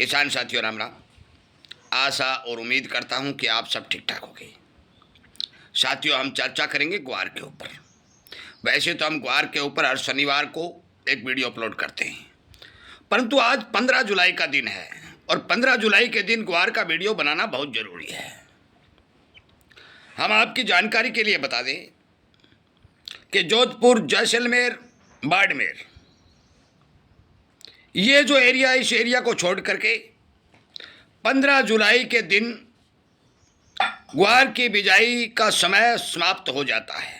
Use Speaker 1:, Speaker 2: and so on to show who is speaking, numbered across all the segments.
Speaker 1: किसान साथियों राम राम। आशा और उम्मीद करता हूं कि आप सब ठीक ठाक होंगे। साथियों, हम चर्चा करेंगे ग्वार के ऊपर। वैसे तो हम ग्वार के ऊपर हर शनिवार को एक वीडियो अपलोड करते हैं, परंतु आज 15 जुलाई का दिन है और 15 जुलाई के दिन ग्वार का वीडियो बनाना बहुत ज़रूरी है। हम आपकी जानकारी के लिए बता दें कि जोधपुर, जैसलमेर, बाड़मेर, ये जो एरिया, इस एरिया को छोड़ करके 15 जुलाई के दिन ग्वार की बिजाई का समय समाप्त हो जाता है।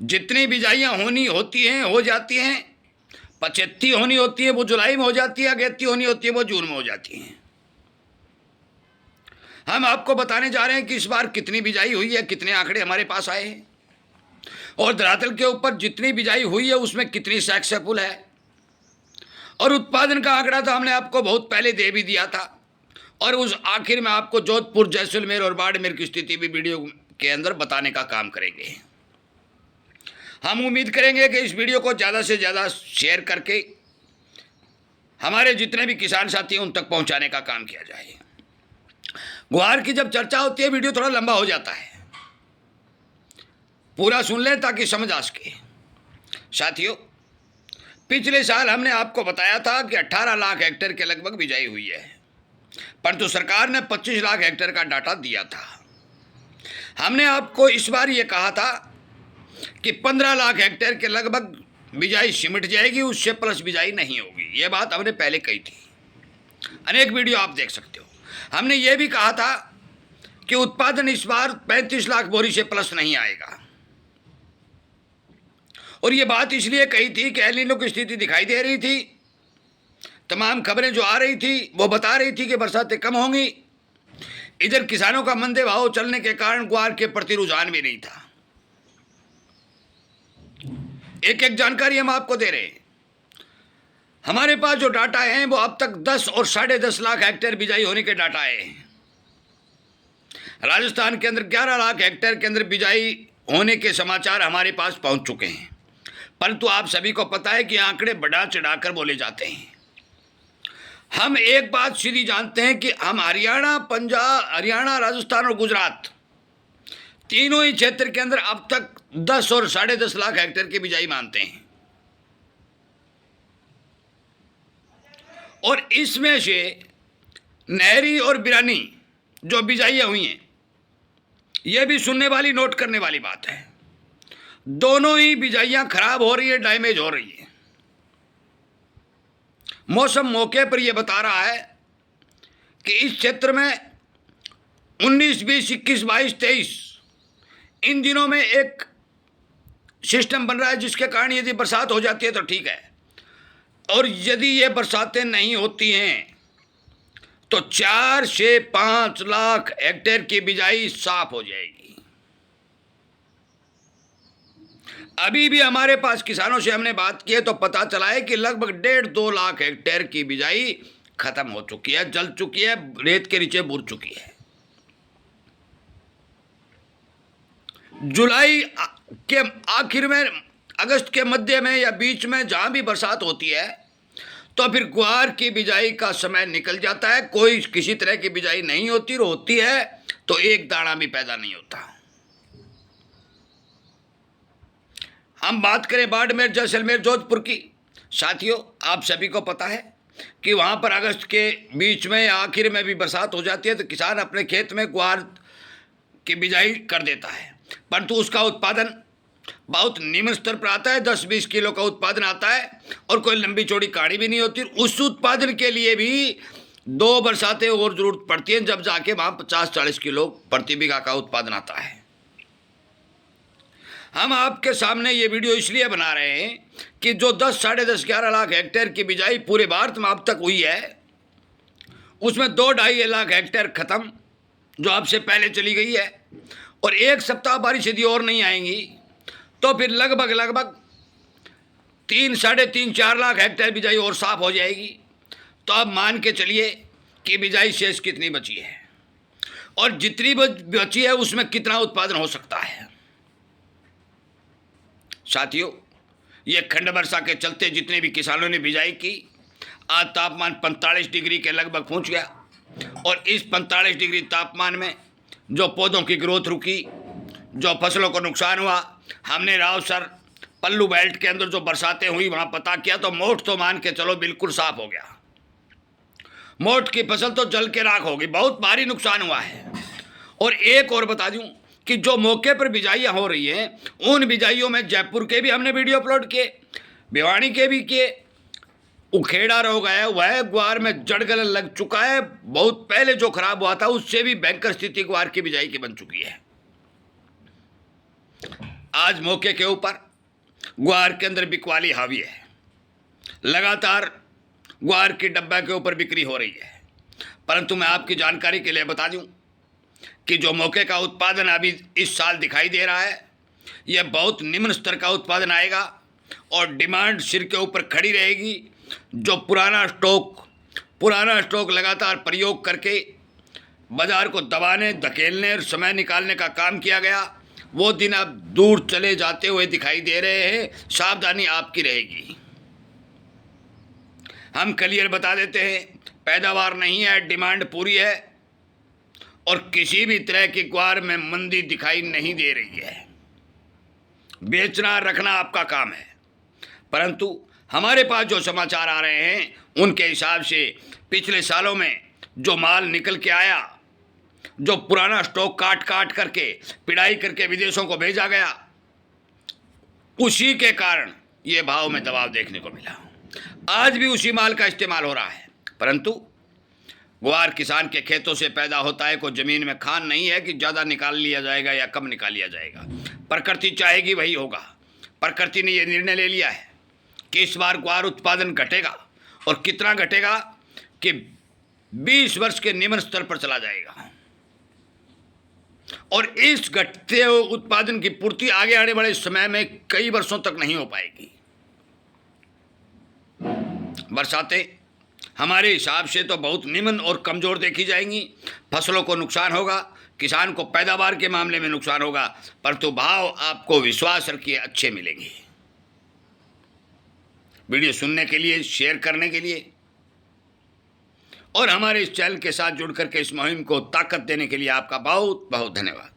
Speaker 1: जितनी बिजाइयाँ होनी होती हैं हो जाती हैं। पचेत्ती होनी होती है वो जुलाई में हो जाती है, अगेती होनी होती है वो जून में हो जाती हैं। हम आपको बताने जा रहे हैं कि इस बार कितनी बिजाई हुई है, कितने आंकड़े हमारे पास आए हैं और धरातल के ऊपर जितनी बिजाई हुई है उसमें कितनी सक्सेसफुल है। और उत्पादन का आंकड़ा तो हमने आपको बहुत पहले दे भी दिया था और उस आखिर में आपको जोधपुर, जैसलमेर और बाड़मेर की स्थिति भी वीडियो के अंदर बताने का काम करेंगे। हम उम्मीद करेंगे कि इस वीडियो को ज़्यादा से ज़्यादा शेयर करके हमारे जितने भी किसान साथी हैं उन तक पहुंचाने का काम किया जाए। ग्वार की जब चर्चा होती है वीडियो थोड़ा लंबा हो जाता है, पूरा सुन लें ताकि समझ आ सके। साथियों, पिछले साल हमने आपको बताया था कि 18 लाख हेक्टेयर के लगभग बिजाई हुई है, परंतु सरकार ने 25 लाख हेक्टेयर का डाटा दिया था। हमने आपको इस बार ये कहा था कि 15 लाख हेक्टेयर के लगभग बिजाई सिमट जाएगी, उससे प्लस बिजाई नहीं होगी। ये बात हमने पहले कही थी, अनेक वीडियो आप देख सकते हो। हमने ये भी कहा था कि उत्पादन इस बार 35 लाख बोरी से प्लस नहीं आएगा। और ये बात इसलिए कही थी कि एल नीनो की स्थिति दिखाई दे रही थी। तमाम खबरें जो आ रही थी वो बता रही थी कि बरसातें कम होंगी। इधर किसानों का मंदे भाव चलने के कारण ग्वार के प्रति रुझान भी नहीं था। एक एक जानकारी हम आपको दे रहे हैं। हमारे पास जो डाटा है वो अब तक 10 और 10.5 लाख हेक्टेयर बिजाई होने के डाटा है। राजस्थान के अंदर 11 लाख हेक्टेयर के अंदर बिजाई होने के समाचार हमारे पास पहुंच चुके हैं, परंतु आप सभी को पता है कि आंकड़े बढ़ा चढ़ाकर बोले जाते हैं। हम एक बात सीधी जानते हैं कि हम हरियाणा, पंजाब, हरियाणा, राजस्थान और गुजरात तीनों ही क्षेत्र के अंदर अब तक 10 और 10.5 लाख हेक्टेयर की बिजाई मानते हैं। और इसमें से नहरी और बिरानी जो बिजाइयाँ हुई हैं, यह भी सुनने वाली, नोट करने वाली बात है। दोनों ही बिजाइयाँ खराब हो रही है, डैमेज हो रही है। मौसम मौके पर यह बता रहा है कि इस क्षेत्र में 19, 20, 21, 22, 23 इन दिनों में एक सिस्टम बन रहा है, जिसके कारण यदि बरसात हो जाती है तो ठीक है, और यदि ये बरसातें नहीं होती हैं तो 4 से 5 लाख हेक्टेयर की बिजाई साफ हो जाएगी। अभी भी हमारे पास किसानों से हमने बात की है तो पता चला है कि लगभग 1.5-2 लाख हेक्टेयर की बिजाई खत्म हो चुकी है, जल चुकी है, रेत के नीचे बुर चुकी है। जुलाई के आखिर में, अगस्त के मध्य में या बीच में जहां भी बरसात होती है तो फिर ग्वार की बिजाई का समय निकल जाता है। कोई किसी तरह की बिजाई नहीं होती, होती है तो एक दाना भी पैदा नहीं होता। हम बात करें बाड़मेर, जैसलमेर, जोधपुर की। साथियों, आप सभी को पता है कि वहाँ पर अगस्त के बीच में या आखिर में भी बरसात हो जाती है तो किसान अपने खेत में ग्वार की बिजाई कर देता है, परंतु उसका उत्पादन बहुत निम्न स्तर पर आता है। 10-20 किलो का उत्पादन आता है और कोई लंबी चौड़ी काड़ी भी नहीं होती। उस उत्पादन के लिए भी 2 बरसातें और जरूरत पड़ती हैं, जब जाके वहाँ 50-40 किलो प्रति बीघा का उत्पादन आता है। हम आपके सामने ये वीडियो इसलिए बना रहे हैं कि जो 10, 10.5, 11 लाख हेक्टेयर की बिजाई पूरे भारत में अब तक हुई है, उसमें 2-2.5 लाख हेक्टेयर खत्म जो आपसे पहले चली गई है, और 1 सप्ताह बारिश यदि और नहीं आएंगी तो फिर लगभग 3, 3.5, 4 लाख हेक्टेयर बिजाई और साफ हो जाएगी। तो आप मान के चलिए कि बिजाई शेष कितनी बची है और जितनी बची है उसमें कितना उत्पादन हो सकता है। साथियों, ये खंड वर्षा के चलते जितने भी किसानों ने बिजाई की, आज तापमान 45 डिग्री के लगभग पहुंच गया और इस 45 डिग्री तापमान में जो पौधों की ग्रोथ रुकी, जो फसलों को नुकसान हुआ, हमने रावसर पल्लू बेल्ट के अंदर जो बरसातें हुई वहाँ पता किया तो मोट तो मान के चलो बिल्कुल साफ हो गया। मोट की फसल तो जल के राख होगी, बहुत भारी नुकसान हुआ है। और एक और बता दूं कि जो मौके पर बिजाइयाँ हो रही हैं उन बिजाइयों में जयपुर के भी हमने वीडियो अपलोड किए, भिवानी के भी किए। उखेड़ा रोग आया हुआ है, ग्वार में जड़ गलन लग चुका है, बहुत पहले जो खराब हुआ था उससे भी भयंकर स्थिति ग्वार की बिजाई की बन चुकी है। आज मौके के ऊपर ग्वार के अंदर बिकवाली हावी है, लगातार ग्वार की डब्बा के ऊपर बिक्री हो रही है। परंतु मैं आपकी जानकारी के लिए बता दूं कि जो मौके का उत्पादन अभी इस साल दिखाई दे रहा है यह बहुत निम्न स्तर का उत्पादन आएगा और डिमांड सिर के ऊपर खड़ी रहेगी। जो पुराना स्टॉक लगातार प्रयोग करके बाजार को दबाने, धकेलने और समय निकालने का काम किया गया, वो दिन अब दूर चले जाते हुए दिखाई दे रहे हैं। सावधानी आपकी रहेगी। हम क्लियर बता देते हैं, पैदावार नहीं है, डिमांड पूरी है और किसी भी तरह की ग्वार में मंदी दिखाई नहीं दे रही है। बेचना रखना आपका काम है, परंतु हमारे पास जो समाचार आ रहे हैं उनके हिसाब से पिछले सालों में जो माल निकल के आया, जो पुराना स्टॉक काट करके पिड़ाई करके विदेशों को भेजा गया, उसी के कारण ये भाव में दबाव देखने को मिला। आज भी उसी माल का इस्तेमाल हो रहा है, परंतु ग्वार किसान के खेतों से पैदा होता है, कोई ज़मीन में खान नहीं है कि ज़्यादा निकाल लिया जाएगा या कम निकाल लिया जाएगा। प्रकृति चाहेगी वही होगा। प्रकृति ने यह निर्णय ले लिया है कि इस बार ग्वार उत्पादन घटेगा और कितना घटेगा कि 20 वर्ष के निम्न स्तर पर चला जाएगा और इस घटते हुए उत्पादन की पूर्ति आगे आने वाले समय में कई वर्षों तक नहीं हो पाएगी। बरसातें हमारे हिसाब से तो बहुत निम्न और कमज़ोर देखी जाएंगी। फसलों को नुकसान होगा, किसान को पैदावार के मामले में नुकसान होगा, परंतु भाव आपको विश्वास रखिए अच्छे मिलेंगे। वीडियो सुनने के लिए, शेयर करने के लिए और हमारे इस चैनल के साथ जुड़ करके इस मुहिम को ताकत देने के लिए आपका बहुत बहुत धन्यवाद।